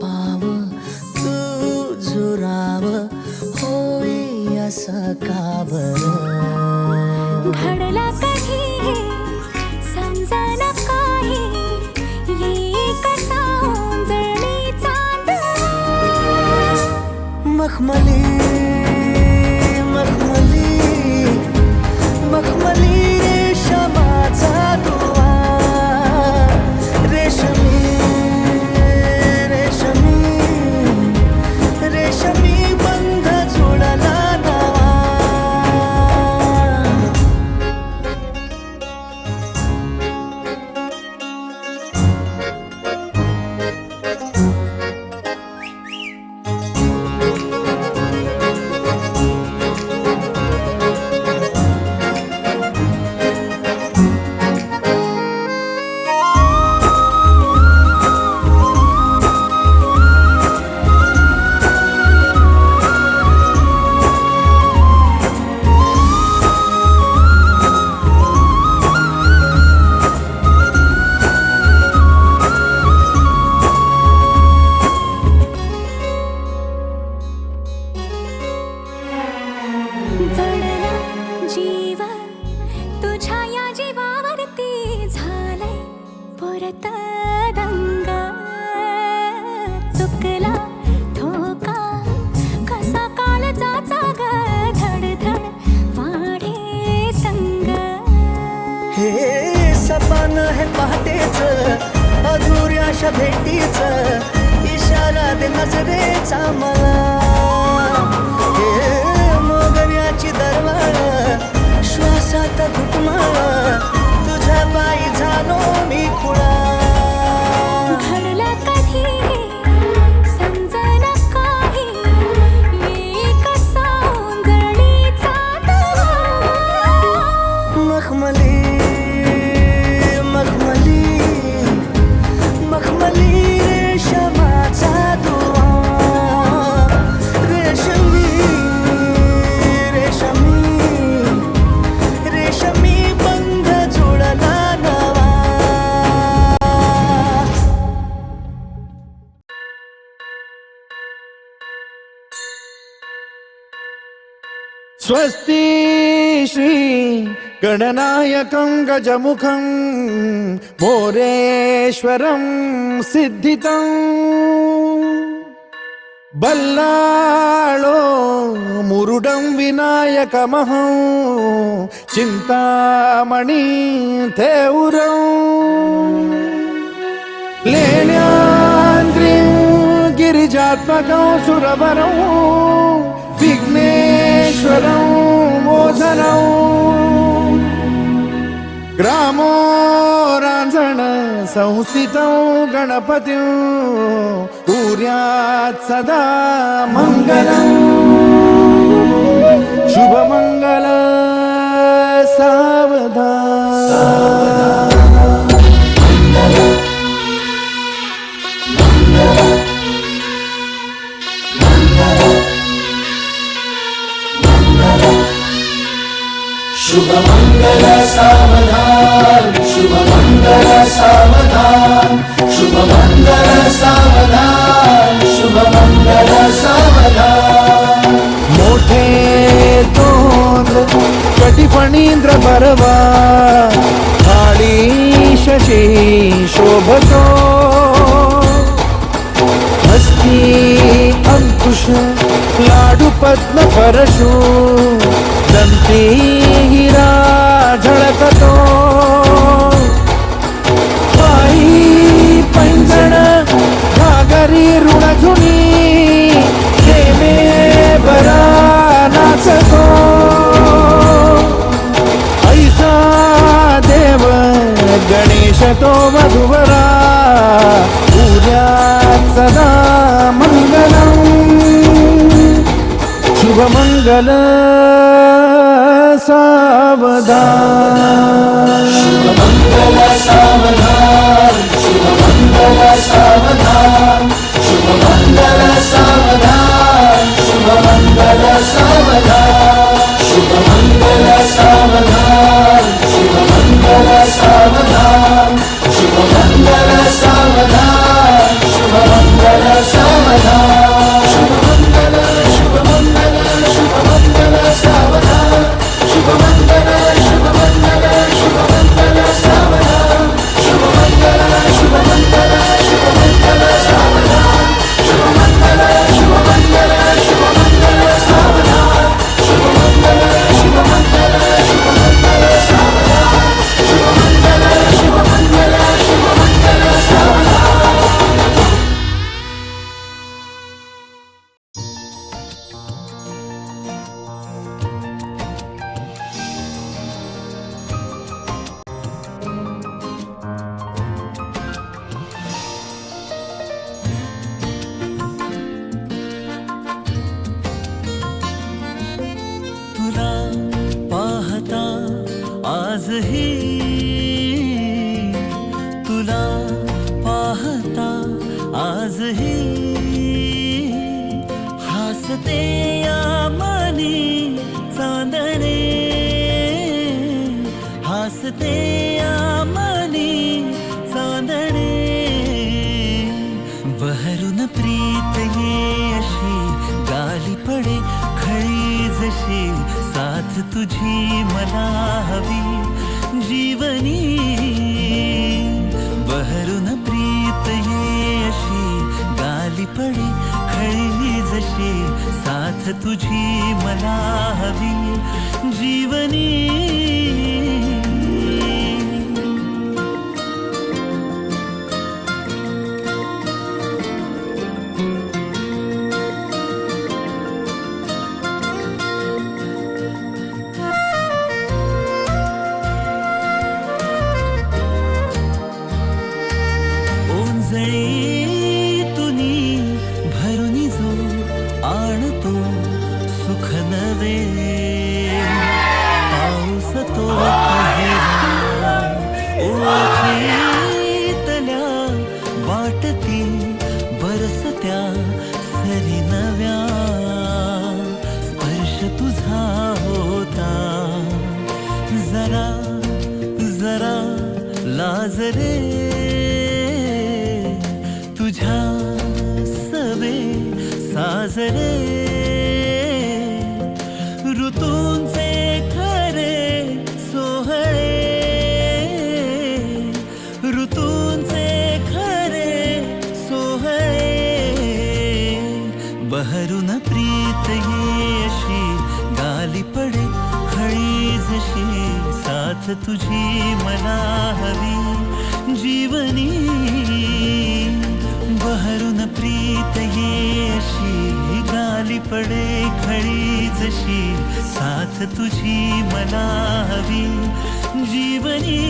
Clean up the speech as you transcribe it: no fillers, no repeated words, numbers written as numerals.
पाव तू झुराव होई असं का बरं घडला कधी समजना काही ये कसा ओंजळी चांद मखमली मखमली मखमली रेशमाचा दुवा रेशमी रेशमी रेशमी बंध जुळला नवा जडला जीव तुझ्या या जीवावरती झालंय परत दंग चुकला ठोका कसा काळजाचा ग धडधड वाढे संग हे सपन है पहाटेच अधुऱ्याशा भेटीच इशारा दे नजरेचा मला हे मोगऱ्याची दरवाळ श्वासात घुटमाळ तुझ्या पायी झालो मी खुळा घडला कधी समजना काही ये कसा ओंजळीचा दवा मखमली मखमली मखमली रेशमाचा दुवा रेशमी रेशमी रेशमी बंध जुळला नवा स्वस्ति श्री गणनायकं गजमुखं मोरेश्वरं सिद्धितं बल्लाळो मुरुडं विनायकमहं चिंतामणि थेउरं लेण्याद्रिं गिरिजात्मकं सुरवरं विघ्नेश्वरं मोझनं ग्रामो रांझण संस्थितं गणपतिं कुर्यात् सदा मङ्गलम् शुभमङ्गल सावधान शुभमंगल सावधान शुभमंगल सावधान शुभमंगल सावधान शुभमंगल सावधान मोठे तोंड कटिफणींद्र परवा काळी शशी शोभतो हस्ती अंकुश लाडू पद्म परशु दंती हिरा झळकतो पायी पैंजण घागरी ऋणझुनी प्रेमे बरा नाचतो ऐसा देव गणेश तो वधुवरा उद्यात सदा मंगलम् शुभमंगल सावधान शुभमंगल सावधान शुभमंगल सावधान शुभमंगल सावधान शुभमंगल सावधान शुभमंगल सावधान शुभमंगल सावधान शुभमंगल सावधान शुभमंगल आजही तुला पाहता आजही हसते या मनी चांदणे हसते या मनी चांदणे बहरून प्रीत ये अशी गाली पडे खळी जशी साथ तुझी मला हवी जीवनी बहरून प्रीत ये अशी गाली पडे खळी जशी साथ तुझी मला हवी जीवनी ओंजळी तुनी भरुनी जो आणतो सुख नवे पाऊस तो पहिला ओठीतल्या वाटती बरसत्या सरी नव्या स्पर्श तुझा होता जरा जरा लाज रे तुझ्या सवे साजरे ऋतूंचे खरे सोहळे ऋतूंचे खरे सोहळे बहरून प्रीत ये अशी गाली पडे खळी जशी साथ तुझी मला हवी जीवनी बहरून प्रीत ये अशी गाली पडे खळी जशी साथ तुझी मला हवी जीवनी